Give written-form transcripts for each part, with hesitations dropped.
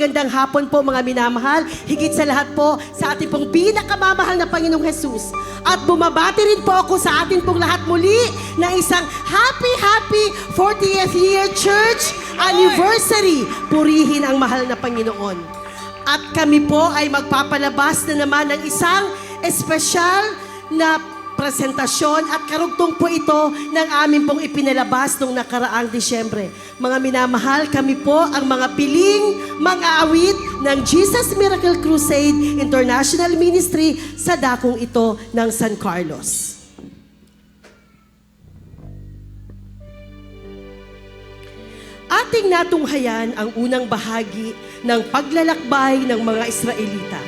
magandang hapon po mga minamahal. Higit sa lahat po sa ating pong pinakamamahal na Panginoong Jesus. At bumabati rin po ako sa atin pong lahat muli na isang happy 40th year church anniversary. Purihin ang mahal na Panginoon. At kami po ay magpapalabas na naman ng isang espesyal na presentasyon at karugtong po ito ng amin pong ipinalabas noong nakaraang Disyembre. Mga minamahal, kami po ang mga piling, mga awit ng Jesus Miracle Crusade International Ministry sa dakong ito ng San Carlos. Ating natunghayan ang unang bahagi ng paglalakbay ng mga Israelita.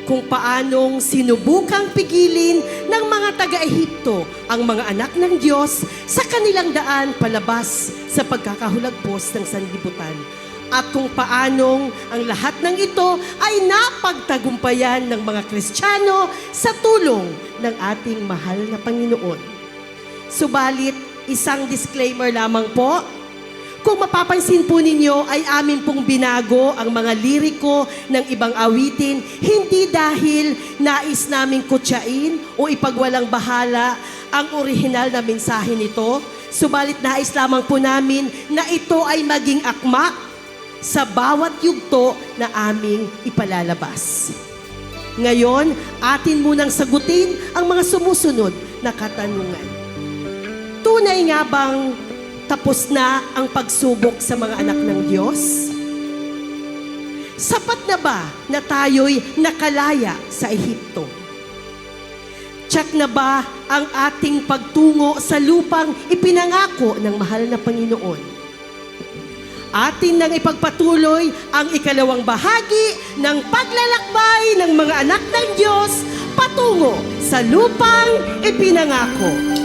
Kung paanong sinubukang pigilin ng mga taga-Ehipto ang mga anak ng Diyos sa kanilang daan palabas sa pagkakahulagpos ng sanlibutan. At kung paanong ang lahat ng ito ay napagtagumpayan ng mga Kristiyano sa tulong ng ating mahal na Panginoon. Subalit, isang disclaimer lamang po. Kung mapapansin po ninyo ay amin pong binago ang mga liriko ng ibang awitin, hindi dahil nais naming kutsain o ipagwalang bahala ang orihinal na mensahe nito, subalit nais lamang po namin na ito ay maging akma sa bawat yugto na aming ipalalabas. Ngayon, atin munang sagutin ang mga sumusunod na katanungan. Tunay nga bang tapos na ang pagsubok sa mga anak ng Diyos? Sapat na ba na tayo'y nakalaya sa Ehipto? Tiyak na ba ang ating pagtungo sa lupang ipinangako ng mahal na Panginoon? Atin nang ipagpatuloy ang ikalawang bahagi ng paglalakbay ng mga anak ng Diyos patungo sa lupang ipinangako.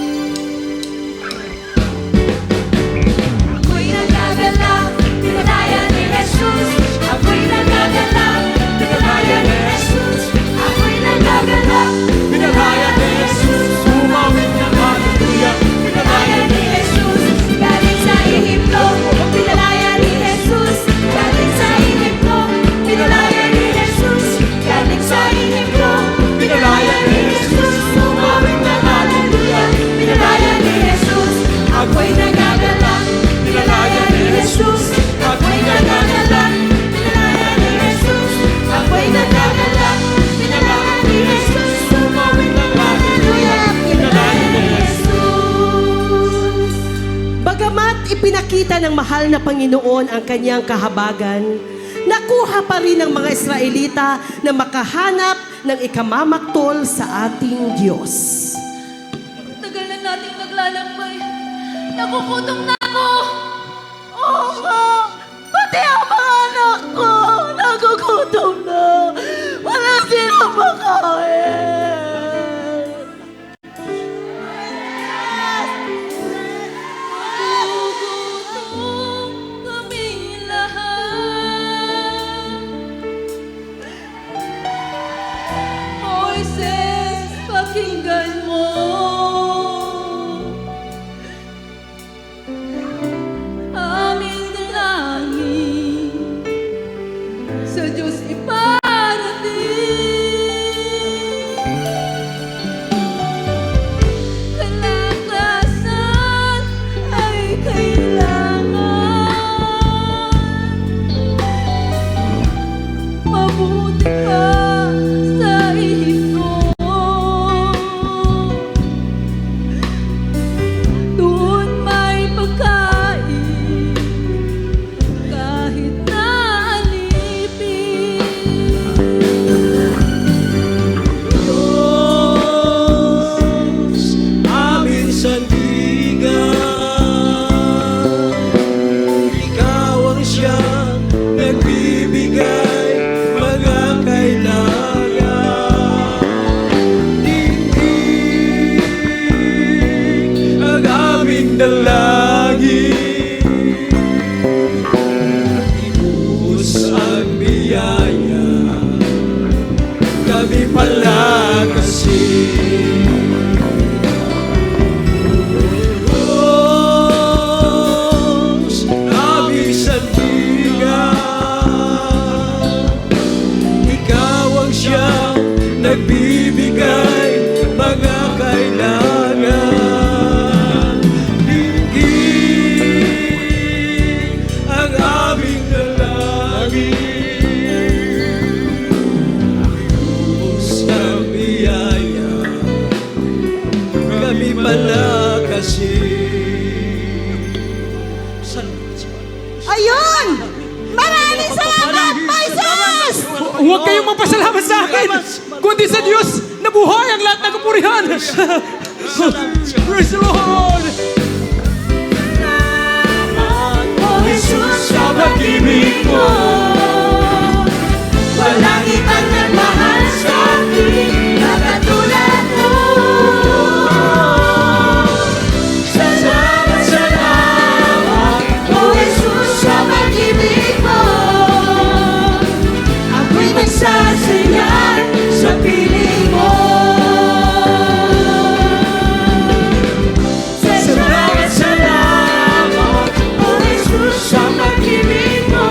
Nagagalak, pinalaya ni Jesus. Ako'y nagagalak, pinalaya ni Jesus. Ako'y nagagalak, pinalaya ni Jesus. Umawit ng haleluya, pinalaya ni Jesus. Galing sa Ehipto, pinalaya ni Jesus. Galing sa Ehipto, pinalaya ni Jesus. Galing sa Ehipto, pinalaya ni Jesus. Umawit ng haleluya, pinalaya ni Jesus. Ako'y nagagalak, pinalaya ni Jesus. Ako'y nagagalak, pinalaya ni Jesus. Ako'y nagagalak, pinalaya ni Jesus. Sumawit ng haleluya, pinalaya ni Jesus. Bagamat ipinakita ng mahal na Panginoon ang kanyang kahabagan, nakuha pa rin ng mga Israelita na makahanap ng ikamamaktol sa ating Diyos. Tagal na nating naglalakbay. Nakukutom na ako. Oo nga. Pati ang mga anak ko. Nagugutom na. Wala silang makain. Nagugutom kaming lahat. Moises, pakinggan mo. Aming dalangin sa Diyos iparating. Kalakasan ay kailangan. Mabuti ka sa Ehipto. Doon may pagkain kahit na alipin. Diyos, aming sandigan, Ikaw ang siyang nagbibigay mga kailangan. Dinggin ang aming dalangin, ibus ang biyaya, kami palakasin. Diyos, aming sandigan, Huwag kayong magpasalamat sa akin, kundi sa Diyos na buhay ang lahat ng kapurihan. Praise the Lord! O Jesus, sa pag-ibig mo, walang ibang nagmahal sa akin na katulad mo. Salamat, salamat, O Jesus, sa pag-ibig mo. Ako'y magsasaya sa piling mo. Salamat, salamat, O Jesus, sa pag-ibig mo.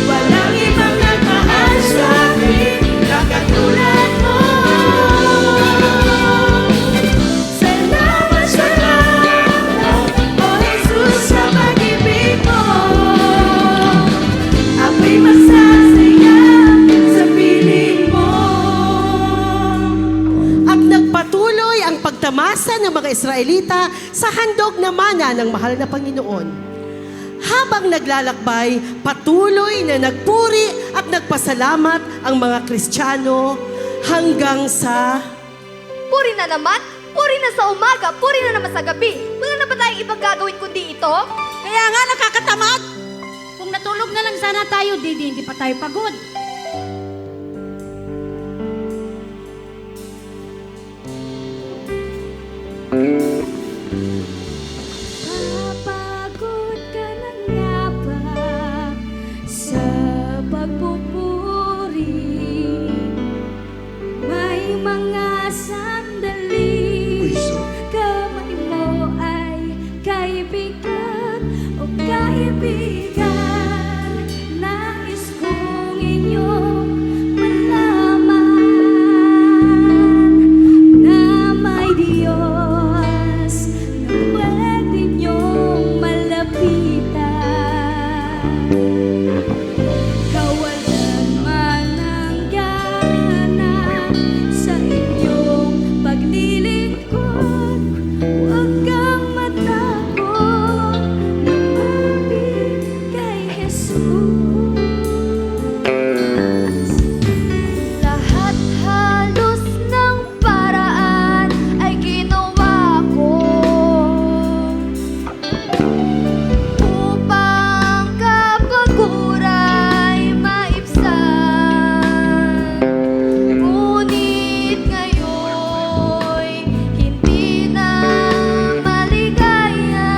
Walang ibang nagmahal sa akin na katulad mo. Salamat, salamat, O Jesus, sa pag-ibig mo. Ako'y masasaya sa piling mo. At nagpatuloy ang pagtamasa ng mga Israelita sa handog na mana ng mahal na Panginoon. Habang naglalakbay, patuloy na nagpuri at nagpasalamat ang mga Kristiyano hanggang sa... Puri na naman, puri na sa umaga, puri na naman sa gabi. Wala na ba tayong ibang gagawin kundi ito? Kaya nga nakakatamad. Kung natulog na lang sana tayo, hindi pa tayo pagod. Napagod ka na nga ba sa pagpupuri? May mga sandali kamay mo ay kaibigan o kaibigan. Nais kong inyong malaman na may Diyos na pwede niyong malapitan. Kawalan man ang gana sa inyong paglilingkod, huwag kang matakot, lumapit kay Jesus. Lahat halos ng paraan ay ginawa ko upang kapaguray maibsan. Ngunit ngayon'y hindi na maligaya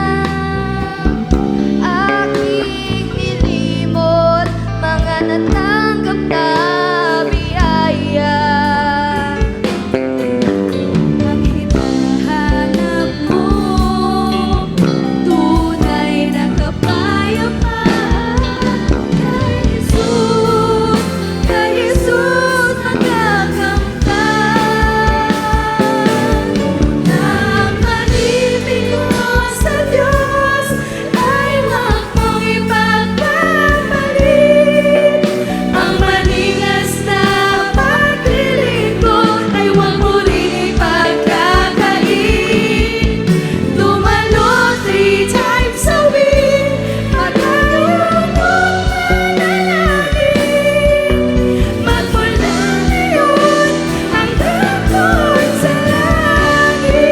aking nilimot mga natanggap na biyaya. Ang hinahanap mo, tunay na kapayapaan. Kay Jesus nagkakamtan. Ang pag-ibig mo sa Diyos ay huwag mong ipagpapalit. Ang maningas na paglilingkod ay huwag mo rin ipagkakain. Dumalo 3 times a week, magkaroon manalangin. Magmula ngayon hanggang doon sa langit.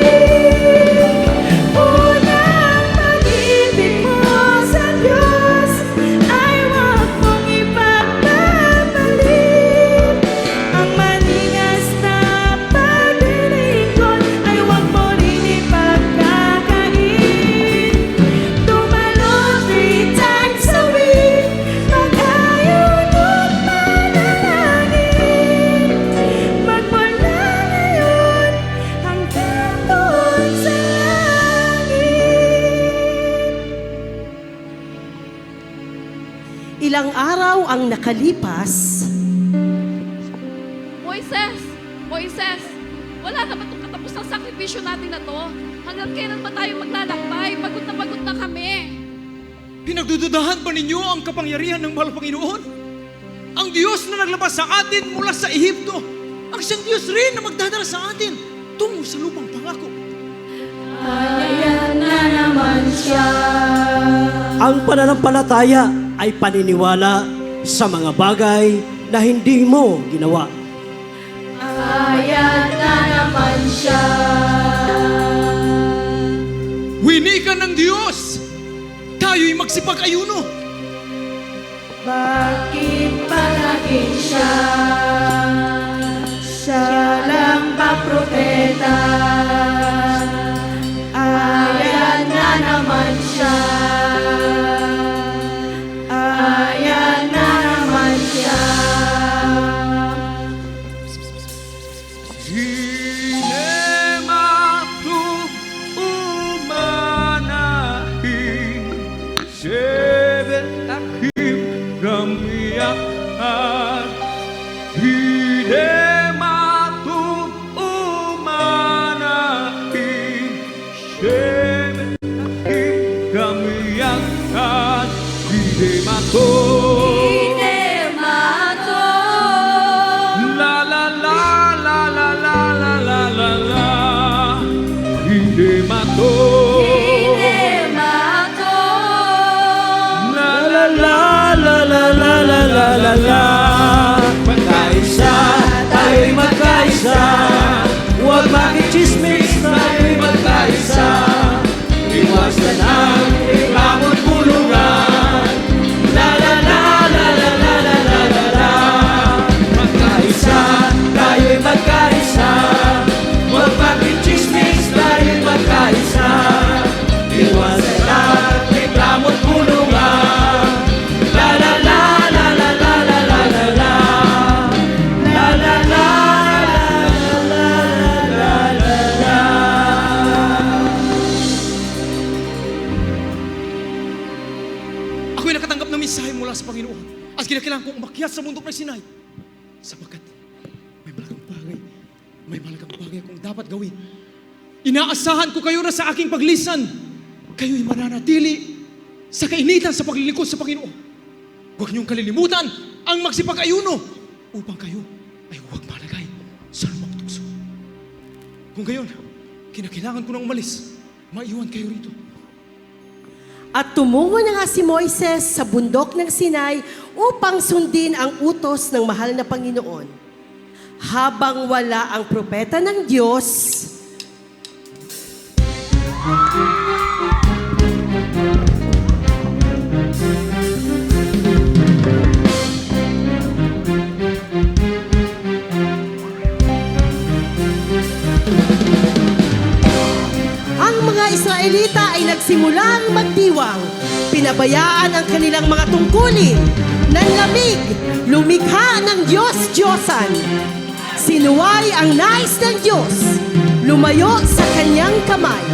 Unang pag-ibig mo sa Diyos ay huwag mong ipagpapalit. Ang maningas na paglilingkod ay huwag mo rin ipagkakain. Dumalo 3 times a week, magkayod at manalangin. Magmula ngayon hanggang doon sa langit. Ilang araw ang nakalipas, Moises, wala na ba itong katapos ng sakripisyo natin na to? Hanggang kailan ba tayo maglalakbay? Pagod na kami. Pinagdududahan ba ninyo ang kapangyarihan ng mahal na Panginoon? Ang Diyos na naglabas sa atin mula sa Ehipto, ang siyang Diyos rin na magdadala sa atin tungo sa lupang pangako. Ayan na naman siya. Ang pananampalataya ay paniniwala sa mga bagay na hindi mo ginawa. Ayan na naman siya. Winikan ng Diyos, tayo'y magsipag-ayuno. Bakit ba naging siya? Siya lang ba propeta? Ayan na naman siya. Ayan na naman siya. Hinematu umanahin, sebetakim gamiakan. Hinematu umanahin, sebetakim gamiakan. Hinematu. Hinemato. La la la la la la la la la la. Hinemato. Hinemato. La la la la la la la la la la. Magkaisa, tayo'y magkaisa. Huwag makichismis, tayo'y magkaisa. Iwasan ang reklamot pulungan. La la la la la la la la la la. Magkaisa, tayo'y magkaisa. Huwag makichismis, tayo'y magkaisa. Iwasan ang reklamot pulungan. La la la la la la la la la la. La la la la la la la. Ako'y nakatanggap ng mensahe mula sa Panginoon at kinakailangan kong umakyat sa bundok ng Sinai sapagkat may malagang bagay akong dapat gawin. Inaasahan ko kayo na sa aking paglisan, kayo'y mananatili sa kainitan sa paglilingkod sa Panginoon. Huwag niyong kalilimutan ang magsipag-ayuno upang kayo ay huwag malagay sa lumang tukso. Kung gayon, kinakailangan ko nang umalis, maiwan kayo rito. At tumungo na nga si Moises sa bundok ng Sinai upang sundin ang utos ng mahal na Panginoon. Habang wala ang propeta ng Diyos, ang mga Israelita ay nagsimulang magdiwang. Pinabayaan ang kanilang mga tungkulin. Nanlamig, lumikha ng Diyos-Diyosan. Sinuway ang nais ng Diyos. Lumayo sa kanyang kamay.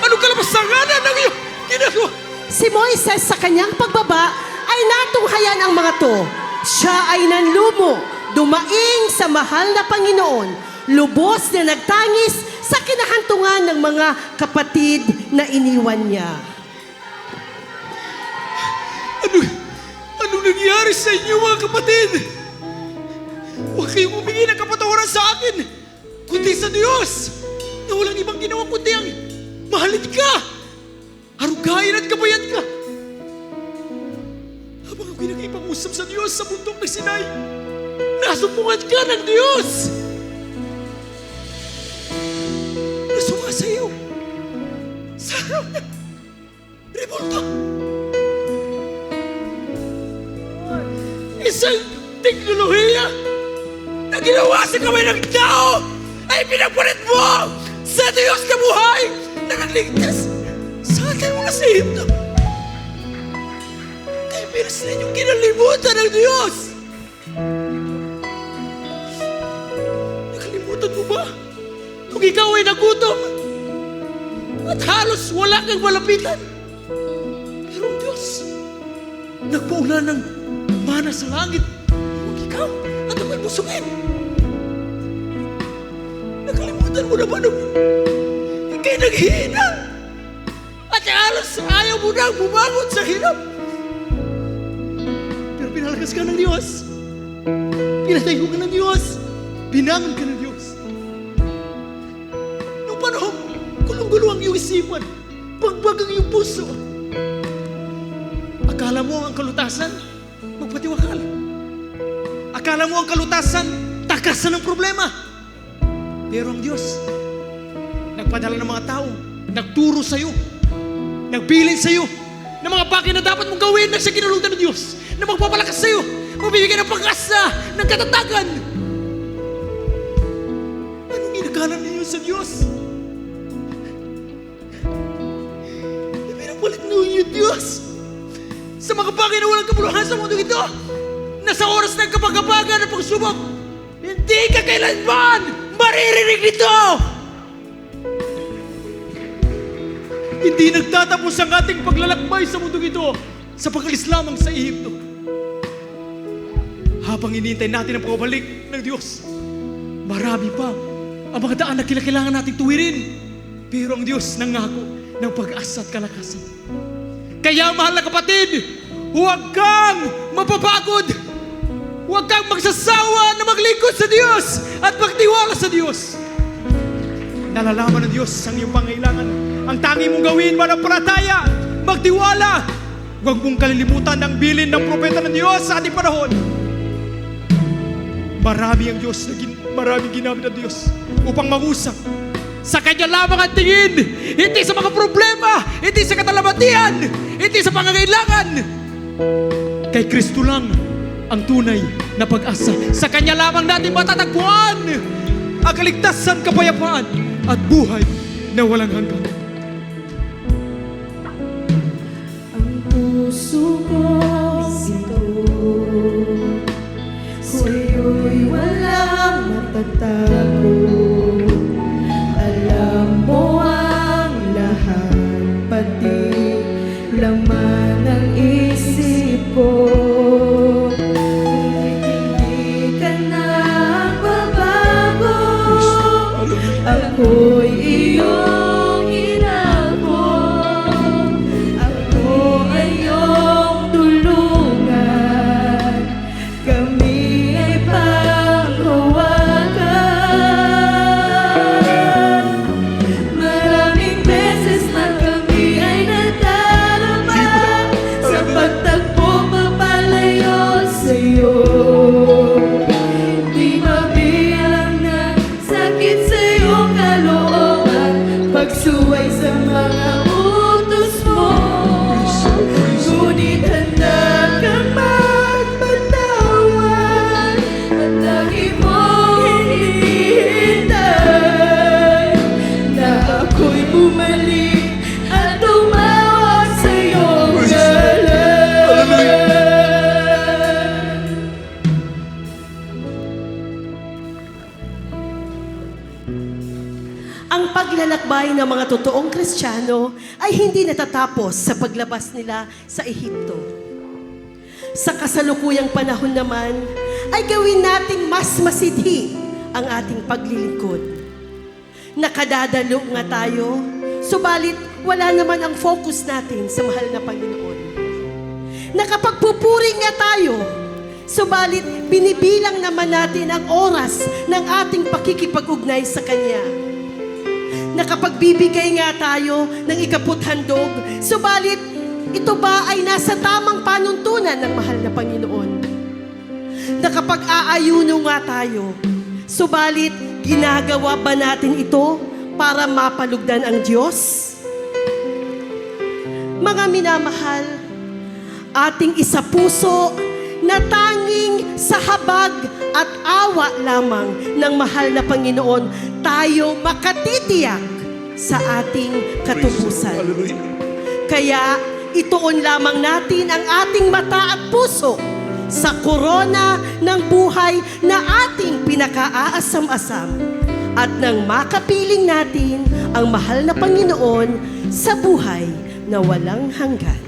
Anong kalabasanganan ng iyong ginagawa? Si Moises sa kanyang pagbaba ay natunghayan ang mga to. Siya ay nanlumo, dumaing sa mahal na Panginoon, lubos na nagtangis sa kinahantungan ng mga kapatid na iniwan niya. Anong nangyari sa inyo mga kapatid? Huwag kayong humingi ng kapatawaran sa akin, kundi sa Diyos, na walang ibang ginawa kundi ang mahalin ka, harugain at kabayan ka. Habang ako'y nakipag-usap sa Diyos sa bundok ng Sinai, nasumpungan ka ng Diyos. Nasunga sa iyo. Sa araw na revolta. Isang teknolohiya na ginawa sa kamay ng tao ay pinagpalit mo sa Diyos na buhay na nagligtas sa atin mula sa Ehipto. Kaya pinas ninyong kinalimutan ng Diyos. Nakalimutan mo ba kung ikaw ay nagutom at halos wala kang malapitan? Pero ang Diyos nagpaula ng mana sa langit kung ikaw at ako'y busugin. Nakalimutan mo na ba nung kailan naghihina. At halos ayaw mo nang bumangon sa hirap. Pero pinalakas ka ng Diyos. Pinatayo ka ng Diyos. Binangon ka ng Diyos. Nung panahon, gulong-gulo ang iyong isipan. Bagbag ang iyong puso. Akala mo ang kalutasan, magpatiwakal. Akala mo ang kalutasan, takasan ng problema. Pero ang Diyos, nagpadala ng mga tao, nagturo sa'yo, nagbilin sa'yo, ng mga bagay na dapat mong gawin na sa kinulungtan ng Diyos, na magpapalakas sa'yo, magbibigay ng pag-asa, ng katatagan. Anong ginagalan ninyo sa Diyos? Pinagpalit ninyo yung Diyos sa mga bagay na walang kabuluhan sa mundo ito, na sa oras ng kapag-kapagan at pagsubok, hindi ka kailanman maririnig nito! Hindi nagtatapos ang ating paglalakbay sa mundo ito sa pag-alis lamang sa Ehipto. Habang hinihintay natin ang pagbabalik ng Diyos, marami pa ang mga daan na kailangan nating tuwirin. Pero ang Diyos nangako ng pag-asa at kalakasan. Kaya mahal na kapatid, huwag kang mapapagod. Huwag kang magsasawa na maglingkod sa Diyos at magtiwala sa Diyos. Nalalaman ng Diyos ang iyong pangailangan. Ang tangi mong gawin, manampalataya, magtiwala. Huwag mong kalilimutan ang bilin ng propeta ng Diyos sa ating panahon. Marami ang Diyos, maraming ginamit ng Diyos upang mangusap. Sa Kanya lamang ang tingin, hindi sa mga problema, hindi sa katalamatian, hindi sa pangangailangan. Kay Kristo lang ang tunay na pag-asa. Sa Kanya lamang natin matatagpuan ang kaligtasan, kapayapaan at buhay na walang hanggan. Ang puso ko'y ito, sa'yo'y walang matatago. Alam mo ang lahat, pati laman ng isip ko. Hindi ka nagbabago, ako'y iyong inabot. Ako ay iyong tulungan, kami ay panghawakan. Maraming beses na kami ay nadarama sa pagtagpo papalayo sa'yo. Di mabilang na sakit sa iyong kalooban, pagsuway sa mga utos mo. Ngunit handa kang magpatawad at lagi mong hinihintay na ako'y bumalik at tumawag sa iyong ngalan. Ang paglalakbay ng mga totoong Kristiyano ay hindi natatapos sa paglabas nila sa Ehipto. Sa kasalukuyang panahon naman, ay gawin nating mas masidhi ang ating paglilingkod. Nakadadalo nga tayo, subalit wala naman ang focus natin sa mahal na Panginoon. Nakapagpupuri nga tayo, subalit binibilang naman natin ang oras ng ating pakikipag-ugnay sa Kanya. Nakapagbibigay nga tayo ng ikaputhandog, subalit ito ba ay nasa tamang panuntunan ng mahal na Panginoon? Nakapag-aayuno nga tayo, subalit ginagawa ba natin ito para mapalugdan ang Diyos? Mga minamahal, ating isapuso na tanging sa habag at awa lamang ng mahal na Panginoon tayo makatitiyak sa ating katubusan. Kaya ituon lamang natin ang ating mata at puso sa korona ng buhay na ating pinakaaasam-asam at nang makapiling natin ang mahal na Panginoon sa buhay na walang hanggan.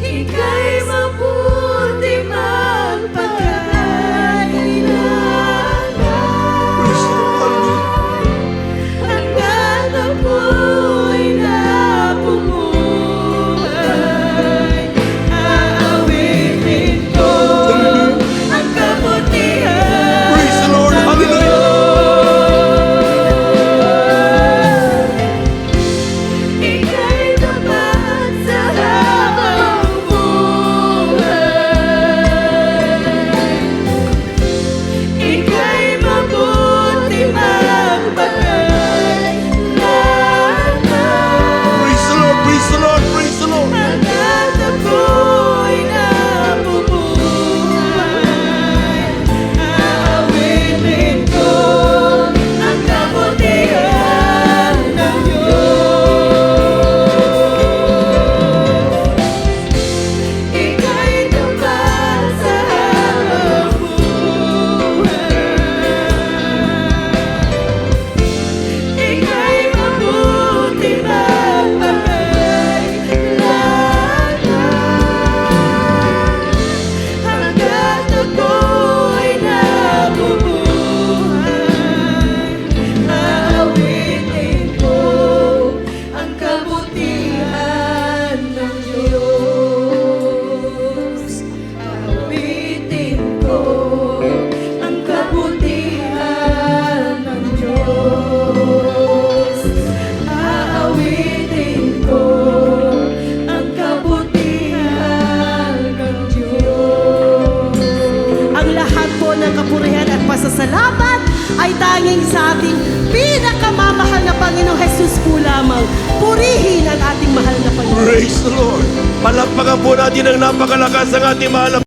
Ika'y mabuti. ipanalangin sa ating pinakamamahal na Panginoong Jesus po lamang. Purihin ang ating mahal na Panginoon. Praise the Lord. Palakpakan po natin ang napakalakas ng ating mahal na